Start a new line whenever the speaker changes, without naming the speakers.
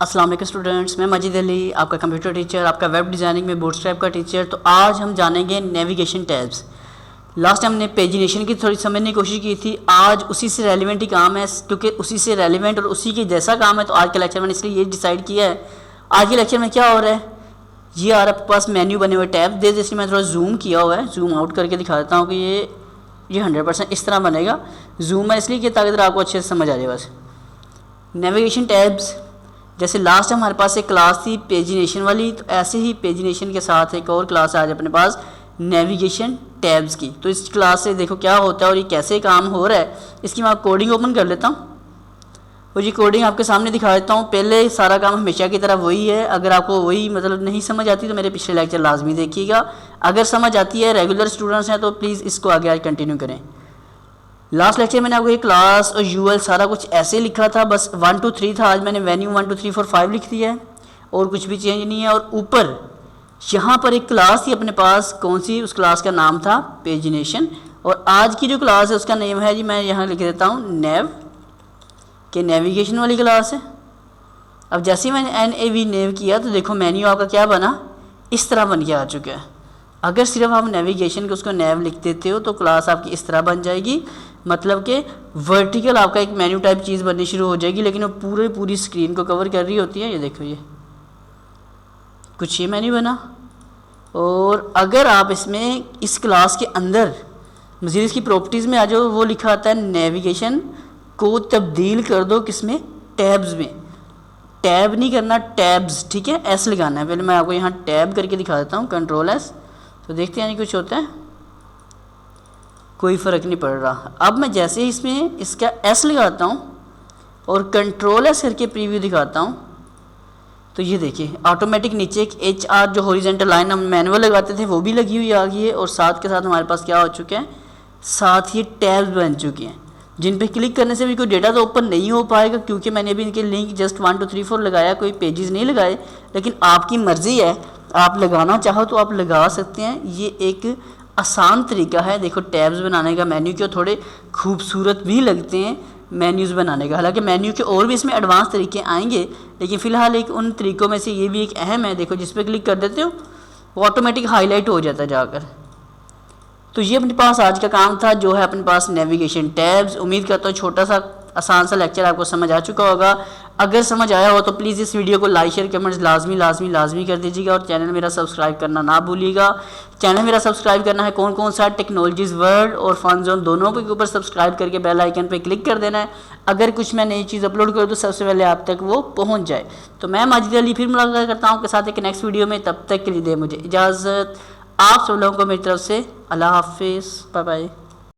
अस्सलाम वालेकुम स्टूडेंट्स, मैं मजीद अली, आपका कंप्यूटर टीचर, आपका वेब डिज़ाइनिंग में बूटस्ट्रैप का टीचर। तो आज हम जानेंगे नेविगेशन टैब्स। लास्ट टाइम हमने पेजिनेशन की थोड़ी समझने की कोशिश की थी। आज उसी से रेलिवेंट ही काम है, क्योंकि उसी से रेलिवेंट और उसी के जैसा काम है। तो आज के लेक्चर मैंने इसलिए ये डिसाइड किया है। आज के लेक्चर में क्या हो रहा है, ये आ रहा है आपके पास मेन्यू बने हुए टैब दे, इसलिए मैं थोड़ा जूम किया हुआ है, जूम आउट करके दिखा देता हूँ कि ये 100% इस तरह बनेगा। जूम है इसलिए कि ताकि आपको अच्छे से समझ आ जाए। बस नेविगेशन टैब्स, जैसे लास्ट टाइम हमारे पास एक क्लास थी पेजिनेशन वाली, तो ऐसे ही पेजिनेशन के साथ एक और क्लास है आज अपने पास नेविगेशन टैब्स की। तो इस क्लास से देखो क्या होता है और ये कैसे काम हो रहा है, इसकी मैं कोडिंग ओपन कर लेता हूँ और ये कोडिंग आपके सामने दिखा देता हूँ। पहले सारा काम हमेशा की तरह वही है। अगर आपको वही मतलब नहीं समझ आती तो मेरे पिछले लेक्चर लाजमी देखिएगा। अगर समझ आती है, रेगुलर स्टूडेंट्स हैं, तो प्लीज़ इसको आगे आज कंटिन्यू करें। लास्ट लेक्चर मैंने आपको ये क्लास और यूएल सारा कुछ ऐसे लिखा था, बस 1 2 3 था। आज मैंने वेन्यू 1 2 3 4 5 लिख दिया है और कुछ भी चेंज नहीं है। और ऊपर यहाँ पर एक क्लास थी अपने पास, कौन सी, उस क्लास का नाम था पेजिनेशन। और आज की जो क्लास है उसका नेम है जी, मैं यहाँ लिख देता हूँ नेव, के नेविगेशन वाली क्लास है। अब जैसे ही मैंने NAV नेव किया तो देखो मेन्यू आपका क्या बना, इस तरह बन के आ चुका है। अगर सिर्फ आप नेविगेशन के उसको नेव लिख देते हो तो क्लास आपकी इस तरह बन जाएगी, मतलब कि वर्टिकल आपका एक मेन्यू टाइप चीज़ बननी शुरू हो जाएगी, लेकिन वो पूरी स्क्रीन को कवर कर रही होती है। ये देखो, ये कुछ ये मेन्यू बना। और अगर आप इसमें इस क्लास के अंदर मज़ीद इसकी प्रॉपर्टीज़ में आ जाओ, वो लिखा आता है नेविगेशन को तब्दील कर दो किसमें, टैब्स में। टैब नहीं करना, टैब्स, ठीक है, एस लगाना है। पहले मैं आपको यहाँ टैब करके दिखा देता हूँ, Ctrl+S। तो देखते हैं कुछ होता है, कोई फ़र्क नहीं पड़ रहा। अब मैं जैसे ही इसमें इसका S लगाता हूँ और Ctrl+S करके प्रीव्यू दिखाता हूँ, तो ये देखिए ऑटोमेटिक नीचे एक HR जो हॉरिजॉन्टल लाइन हम मैनुअल लगाते थे वो भी लगी हुई आ गई है। और साथ के साथ हमारे पास क्या हो चुके हैं, साथ ये टैब्स बन चुके हैं, जिन पे क्लिक करने से भी कोई डेटा तो ओपन नहीं हो पाएगा, क्योंकि मैंने अभी इनके लिंक जस्ट 1 2 3 4 लगाया, कोई पेजेस नहीं लगाए। लेकिन आपकी मर्ज़ी है, आप लगाना चाहो तो आप लगा सकते हैं। ये एक आसान तरीका है देखो टैब्स बनाने का। मेन्यू के थोड़े खूबसूरत भी लगते हैं मेन्यूज़ बनाने का। हालांकि मेन्यू के और भी इसमें एडवांस तरीके आएंगे, लेकिन फ़िलहाल एक उन तरीक़ों में से ये भी एक अहम है। देखो जिस पे क्लिक कर देते हो वो ऑटोमेटिक हाईलाइट हो जाता है जाकर। तो ये अपने पास आज का काम था, जो है अपने पास नेविगेशन टैब्स। उम्मीद करता हूँ छोटा सा आसान सा लेक्चर आपको समझ आ चुका होगा। अगर समझ आया हो तो प्लीज़ इस वीडियो को लाइक शेयर कमेंट्स लाजमी कर दीजिएगा। और चैनल मेरा सब्सक्राइब करना ना भूलिएगा। चैनल मेरा सब्सक्राइब करना है कौन सा, टेक्नोलॉजीज़ वर्ल्ड और फन जोन दोनों के ऊपर सब्सक्राइब करके बेल आइकन पे क्लिक कर देना है। अगर कुछ मैं नई चीज़ अपलोड करूँ तो सबसे पहले आप तक वो पहुँच जाए। तो मैं माजिद अली फिर मुलाकात करता हूँ आपके साथ एक नेक्स्ट वीडियो में। तब तक के लिए दे मुझे इजाज़त। आप सब लोगों को मेरी तरफ से अल्लाह हाफिज़, बाय बाय।